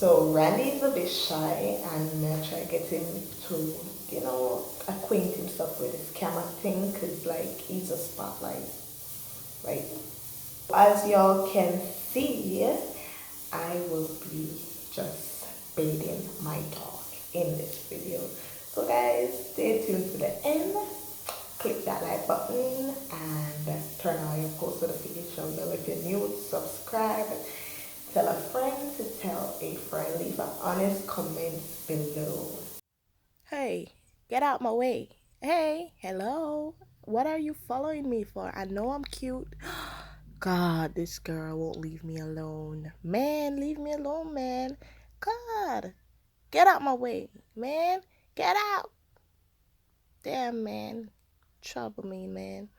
So Randy is a bit shy and I try getting to, acquaint himself with this camera thing because like he's a spotlight, right? As y'all can see, I will be just bathing my dog in this video. So guys, stay tuned to the end. Click that like button and turn on your post notification bell if you're new. Subscribe. Tell a friend to tell a friend. Leave an honest comment below. Hey, get out my way. Hey, hello. What are you following me for? I know I'm cute. God, this girl won't leave me alone. Man, leave me alone, man. God, get out my way. Man, get out. Damn, man. Trouble me, man.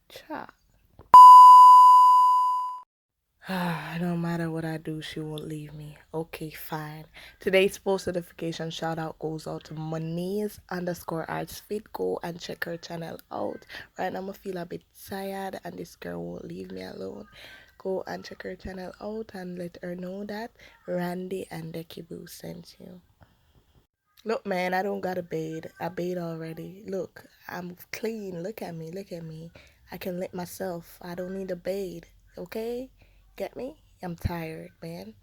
Chop. No matter what I do, she won't leave me. Okay, fine. Today's post notification shout out goes out to Moniz_artsfit. Go and check her channel out. Right now I feel a bit tired and this girl won't leave me alone. Go and check her channel out and let her know that Randy and Decky Boo sent you. Look, man, I don't got a bathe. I bathe already. Look, I'm clean. Look at me. Look at me. I can lick myself. I don't need a bathe. Okay? Get me? I'm tired, man.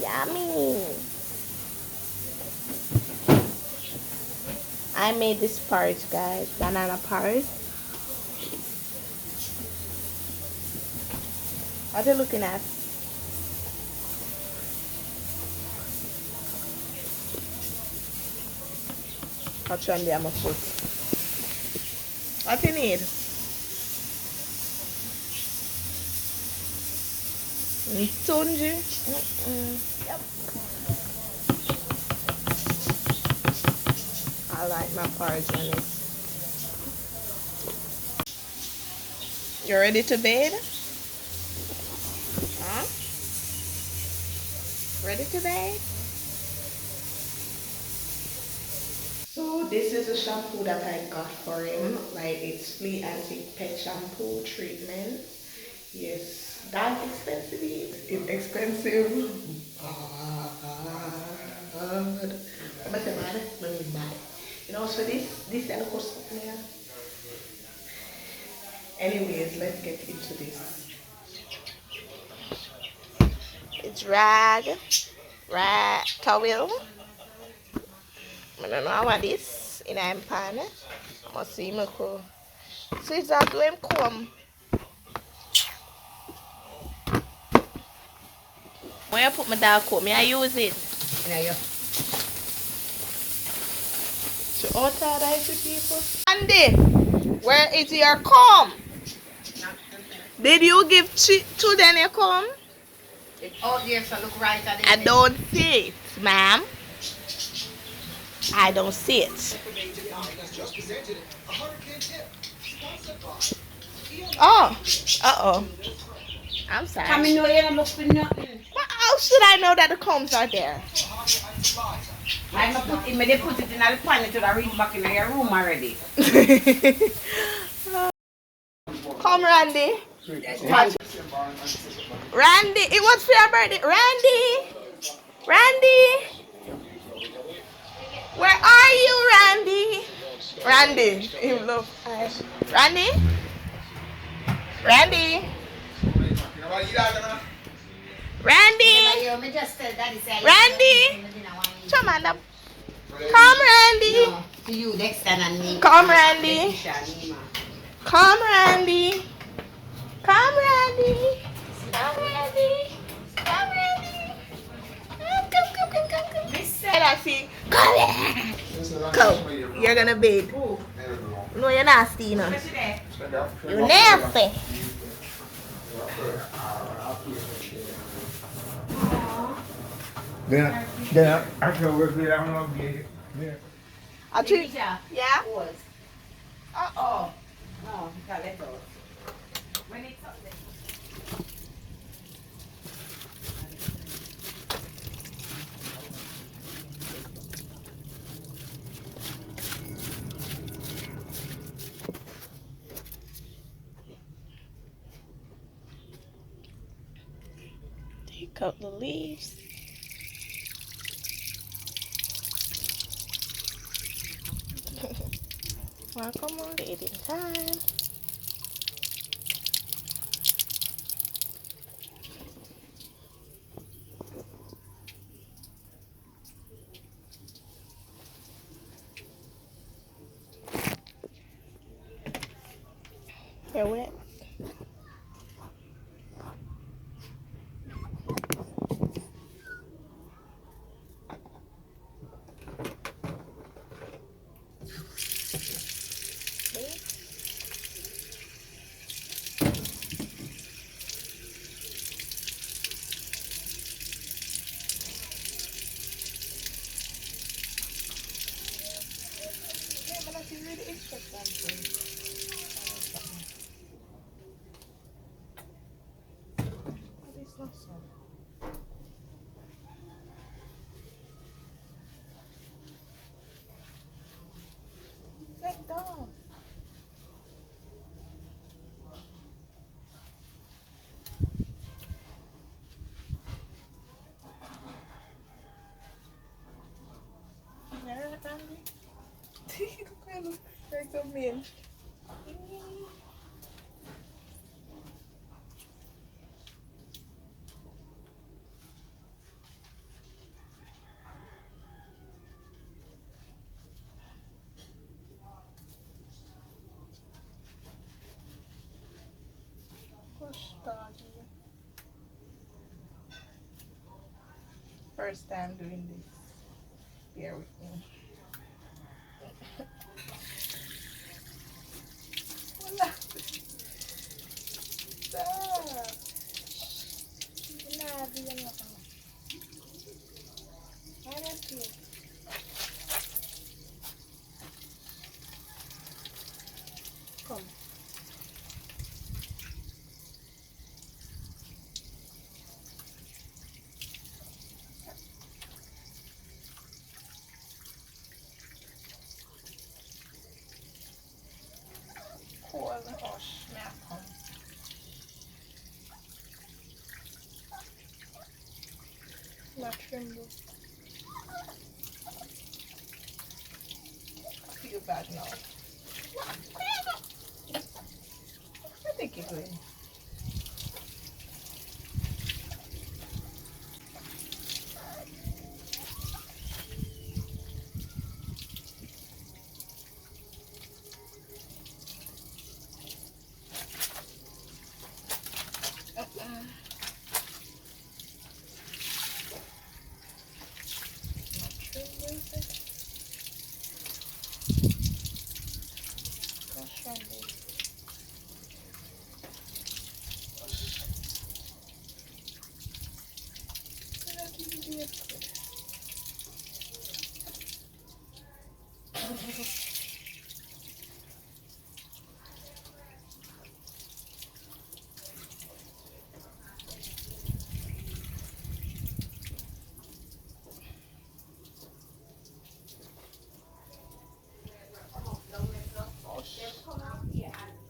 Yummy. I made this porridge, guys. Banana porridge. What are you looking at? I'll try and do my foot. What you need? Tunji. Yep. I like my porridge on it. You ready to bathe? Huh? Ready to bathe? So this is a shampoo that I got for him. Like it's flea anti-pet shampoo treatment. Yes, that's expensive. It's expensive. You know, so this and cost me. Anyways, let's get into this. It's rag towel. I don't know what this in a pan. I must see my cool. So it's that do him come. When I put my dog coat, may I use it? Yeah. To authorize the people. Andy, where is your comb? Did you give to them your comb? It's out there, so look right at it. I don't see it, ma'am. I don't see it. Oh, uh-oh. I'm sorry. I mean, no, you're not looking nothing. Well, how should I know that the combs are there? I put it, they put it in the pan to reach back in your room already. Come, Randy. Randy, it was for your birthday. Randy. Where are you, Randy? Randy. You look. Randy. Randy. Randy. Come on up. Come, Randy. To you, Dexter and me. Come, Randy. Come, Randy. Come, Randy. Come, Randy. Come, Randy. Come. And I see. Come. You're gonna bathe. No, you're nasty, you know. You're nasty. Then I can work it. I don't know. Yeah. I'll treat you. Yeah? Oh, got let go. When it's up there. out the leaves. Welcome on dating time. You're wet. Sit down. You're hungry? You're so mean. Push doggy. First time doing this. Bear with me. Hola. Stop. Nah, diyan na ako. Hanap yun. Come. Cool. Oh, snap. Not tremble. I feel bad now. I think you're good.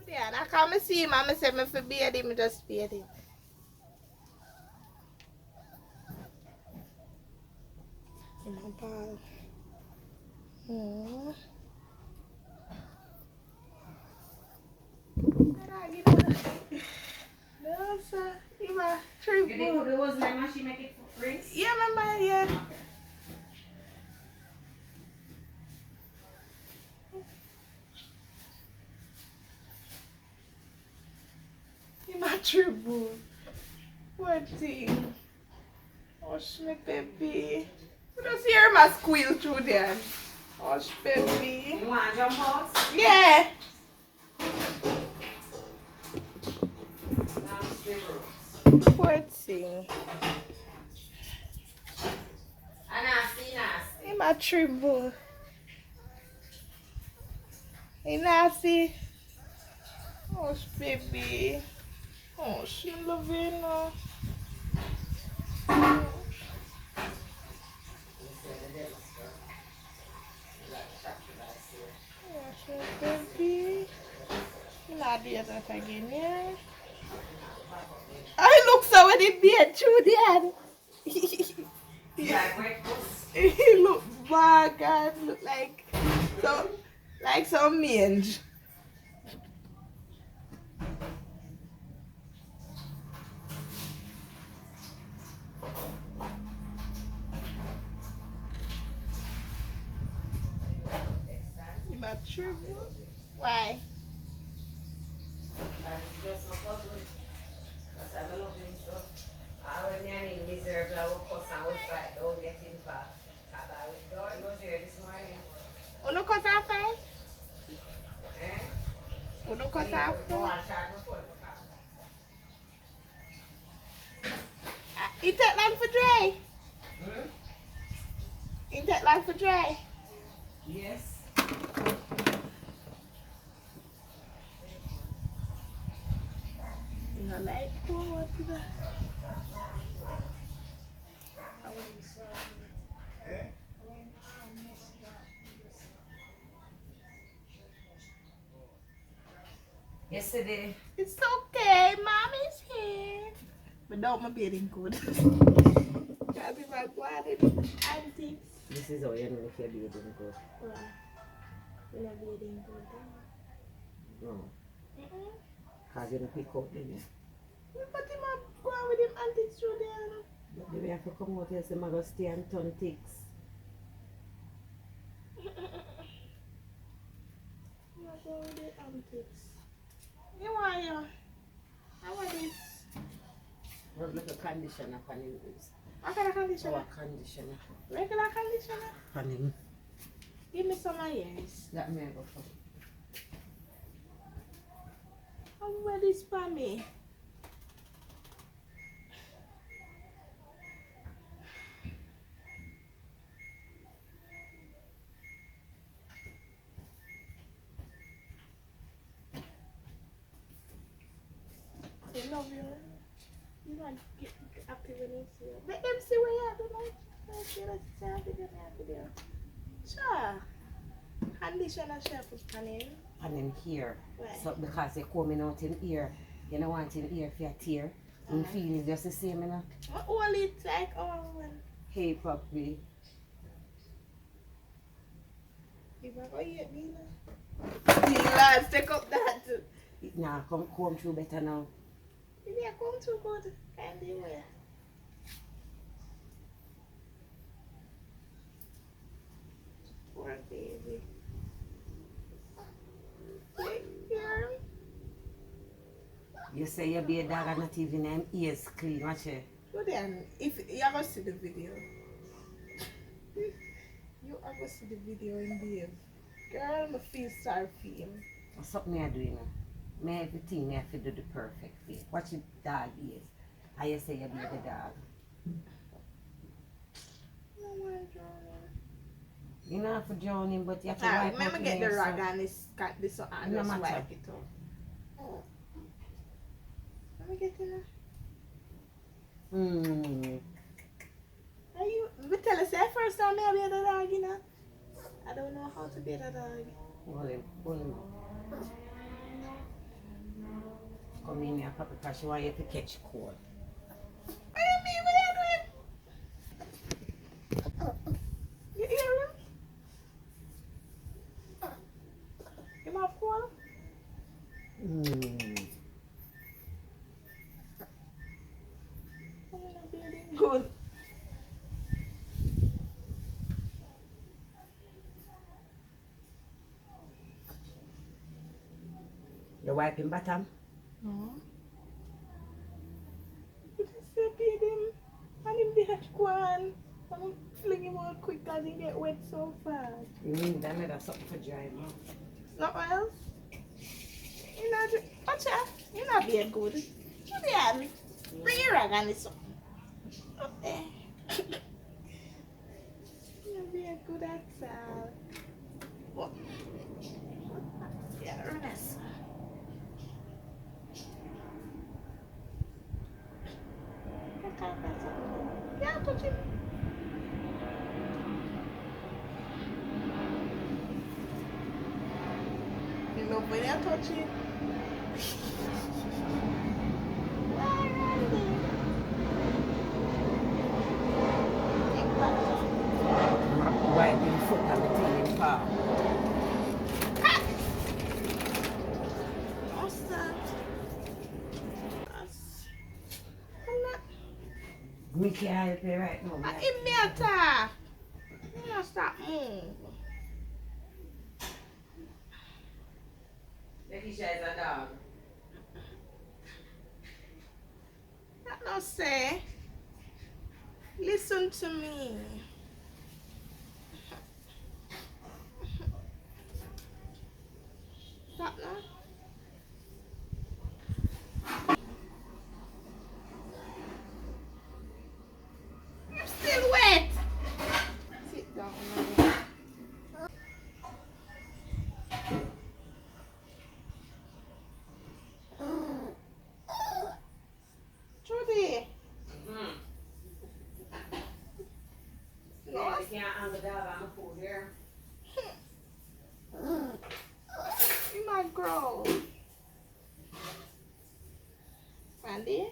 Yeah, I come and see him. I said, "Me for bathe him, just bathe him." In my ball. No, sir. You are true. It was my machine make it for free? Yeah, mama, yeah. You my true boo. What thing? Hush me, baby. You just hear my squeal through there. Hush, baby. You want to jump out? Yeah. Poor thing. Nasty. You my true boo. Hey, nasty. Hush, baby. Hush, you love you now. Hush, baby. You're not doing that again, yeah? I look so in the beard through the hand. Yeah, breakfast. He look bad, God. Look like some mange. You not sure? Why? That's just my cousin. That's how I love him so. I was nearly miserable. I woke up and was like, don't get in back. I was here this morning. Uno cut off first? Eh? Uno cut off first? It take long for dry? It take long for dry? Yes. You know, like, what is that? Yesterday. It's okay, mommy's here. But don't my bathing good. Gotta be my body, auntie. This is how you know if you're bathing good. Wow. You're not bathing good, No. huh? Because you don't pick up, did you? But him go on with him antics through there. No? But the way I come out here, say, I go stay and turn ticks. You go with the antics. You want you? How are this? Rub like a conditioner on him. What kind of conditioner? Our conditioner. Regular conditioner? On him. Give me some of yours. That may go for. How well is for me? They love you. You not get happy when you see you. Let them see where you are, don't you? Let's see, let's see how they get happy there. Sure. Conditioner chef is coming. On him here. Why? So because they coming out in ear, you don't want him ear for a tear. Him feeling just the same, you know. What all it like our one? Hey puppy. You might go eat me now. Lads, take up that. Nah, come through better now. You need to come too good. Anyway. Poor baby. Take care. You say you be a dog and not even them ears clean, watch it. Go then. If you ever see the video, you ever see the video in the girl, I feel sorry for him. What's something I do, you know? Me everything me have to do the perfect way. Watch your dog ears. I you say you be the dog. No more drama. You don't have to drown him, but you have to Ah, wipe remember out get the your rag son. and this and No just matter. wipe it up. Let me get in there. Are you? We tell us that first time I be a dog, you know. I don't know how to be a dog. Hold him, hold him. Come in here, Papa, because she want you to catch cold. What do you mean? What are you doing? You hear him? You have cold? I'm not feeling good. You wiping bottom? No. You just say beat him and him be go on. I'm fling him out quick because he get wet so fast. You need another something for dry him out. Nothing else? You know, watch out. You're not being good. You be having. Bring your rag on this one. Okay. You're not being good at all. What? Yeah, run this. Yeah, touch him. You know when I touch it. Wow. Me can't help you right now. It matter. You don't stop moving. Lekisha is a dog. That no say. Listen to me. Stop now. You're still wet. Sit down now. Trudy. Yeah, you can't hang the dog on the food here. You might grow. Randy?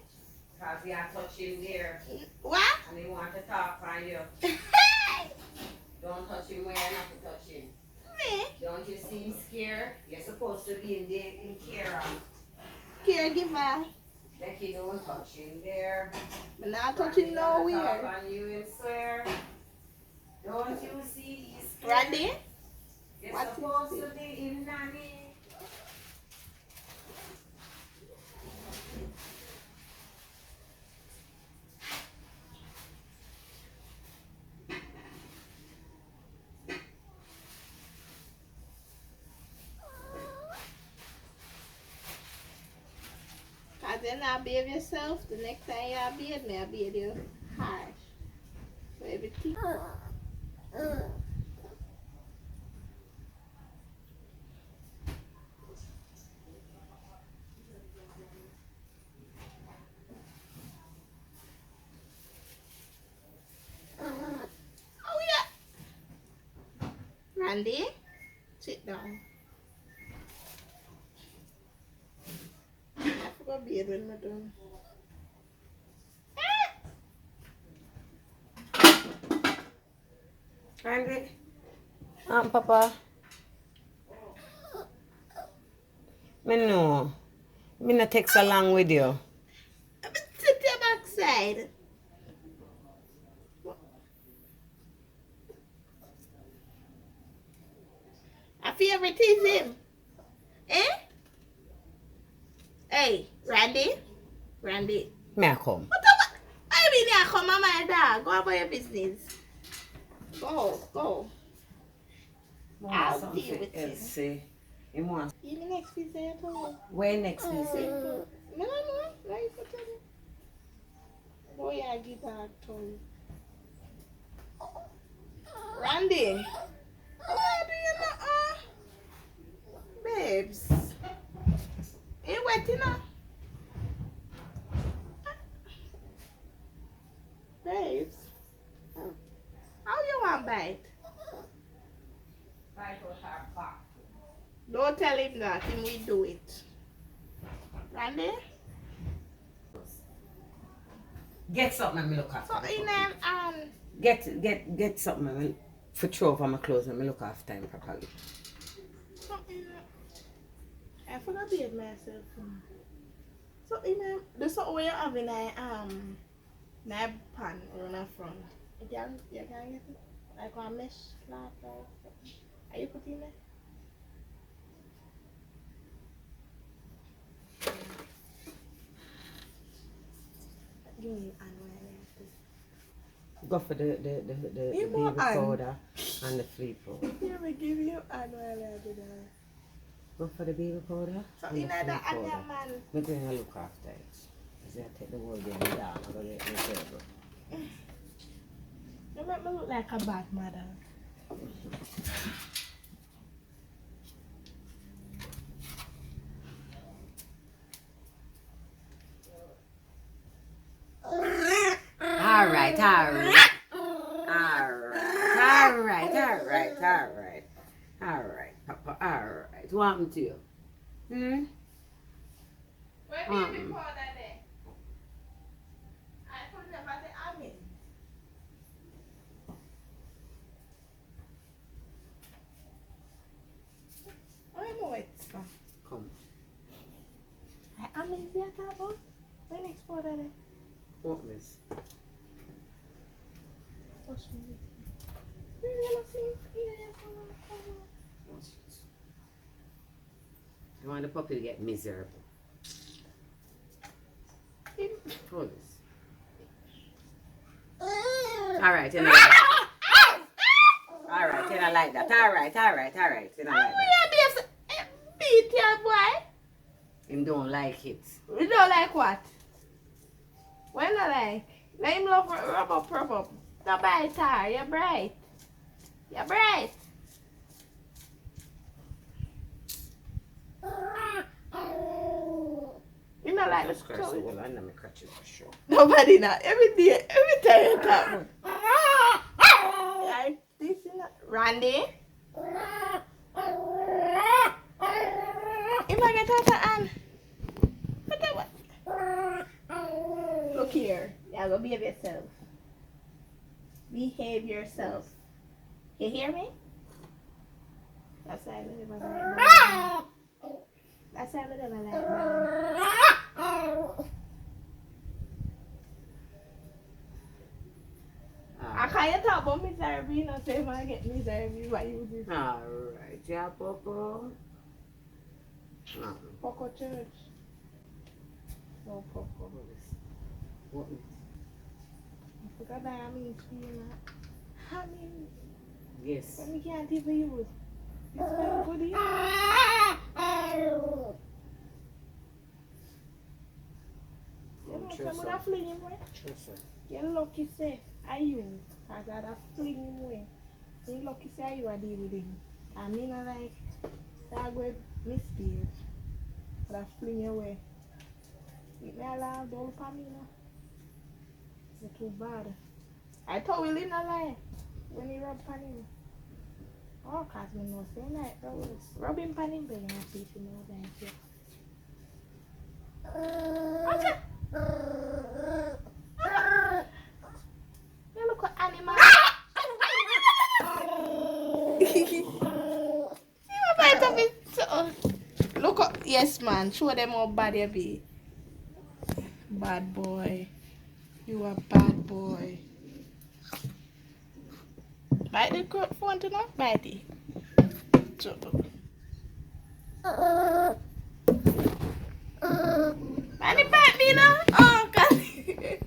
Because you are touching there. What? And he want to talk on you. Don't touch him where you're not to touch him. Me? Don't you seem scared? You're supposed to be in care of. Caregiver. Becky, don't touch him there. But not touching nowhere. Talk on you and swear. Don't you see he's scared? Randy? You're What supposed is to be in nanny. Cause then I'll behave yourself. The next time y'all behave me, I'll behave you harsh. So everything. Oh yeah. Randy, sit down. I forgot beard when we're done. Randy? Papa. Me know. Me not take so long with you. Sit your backside. I favorite is him. Eh? Hey, Randy? Randy. Me I come. What the I mean I come on my dog. Go about your business. Go. I'll deal with him. See. He wants. Give me next piece at all. Where next visit? No. Right for tell you. Boy, I give back to you. Randy. What do you know? Babes. You wet, you know? Babes. How you want bite? Right with her back. Don't tell him that. Him we do it. Randy? Get something and me look after. So in Get something and me for throw over my clothes and me look after him properly. so in I forgot to get myself. So in the sort where you have in a pan or in a front. You can get it? Like a mesh cloth or something. Are you putting it? Give me an Go for the baby You want an? powder and the flea powder. Here we give you an while I do that. Go for the baby powder So and in the that flea and powder. your man. Me going to look after it. As I take the whole game down, I'm going to get my table. You make me look like a bad mother. Alright. Papa, alright. What happened to you? Where baby powder there? I could never say amen. I know it's from. Come. I amen is that about? Where next powder there? What, miss? You want the puppy to get miserable. Hold this. Alright, you know that. Alright, you don't like that. Alright, you don't like that. Beat your boy. Him don't like it. You don't like what? What you don't like? Let him love rub up. Don't bite her. You're bright. You're bright. You don't like the story. Well, I know my crutches for sure. Nobody not. Every time you talk. Right? This is not. Randy? If I get out of hand. Look here. Yeah, go behave yourself. Behave yourself. You hear me? That's why I live in my life. That's why I live in my life. I can't talk about miserable, you know, so if I get miserable, what you do? Alright, yeah, Popo. Poco church. No, Poco. What? I forgot that I mean to you, I mean, Yes. but we can't even use. It's very good here. You know, someone that fling him away. Sure, sir. You're lucky, say, are you? Because I that fling him away. You're lucky, say, are you are deal with him. I mean, I like, that way misbehave. But I fling you away. Make me allow the old Pamina. You're too bad. I told Willie not lie when he rubbed Panini. Oh, cause me no say like rubbing Panini, but you know, see if you know that. Okay. You look at animal. You might have it. Look up, yes, man. Show them how bad you be. Bad boy. You a bad boy. Bite the good phone to not bite it. Manny bite me now? Oh, God.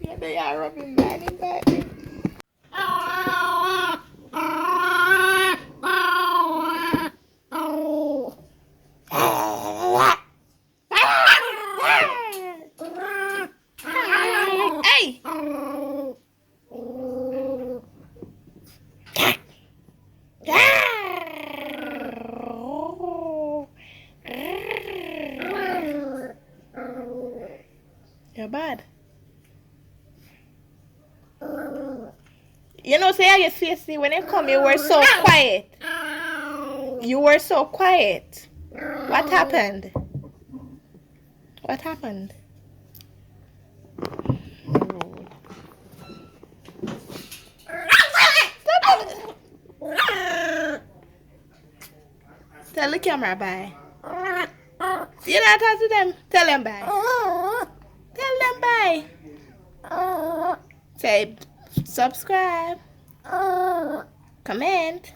Yeah, they are rubbing Manny bite me. Hey! You're bad. You know, say how you feel, see, when you come, you were so quiet. You were so quiet. What happened? What happened? Tell the camera bye. You not talk to them? Tell them bye. Tell them bye. Say subscribe. Comment.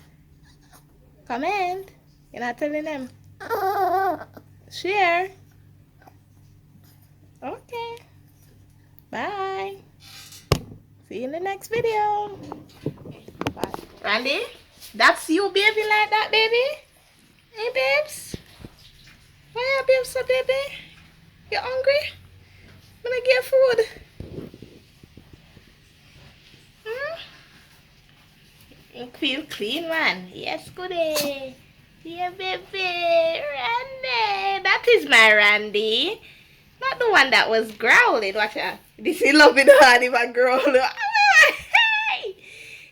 You're not telling them. Share. Okay. Bye. See you in the next video. Bye. Randy, that's you baby like that, baby? Hey, babes. Why are babes so baby? You hungry? I'm gonna get food. You feel clean, man. Yes, goodie. Yeah, baby. Randy. That is my Randy. Not the one that was growling. Watch out. This is loving the hand if I growl.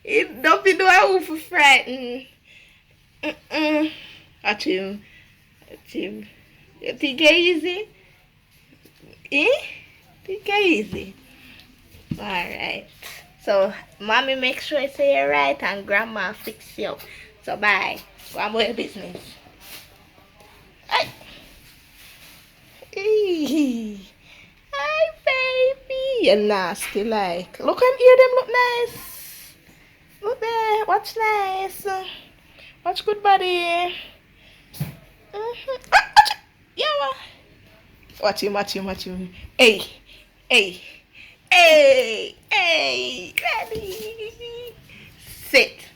It don't be doing who for frightened. Watch him. You think it's easy? Think it's easy? Alright. So, mommy make sure I say it right and grandma fix you. So, bye. Go on with your business. Hey. Hi, baby. You're nasty, like. Look, I'm here. Them look nice. Look there. Watch nice. Watch good body. Mm-hmm. Yeah. Watch him, watch him, watch him. Hey, hey, hey, hey. Ready. Sit.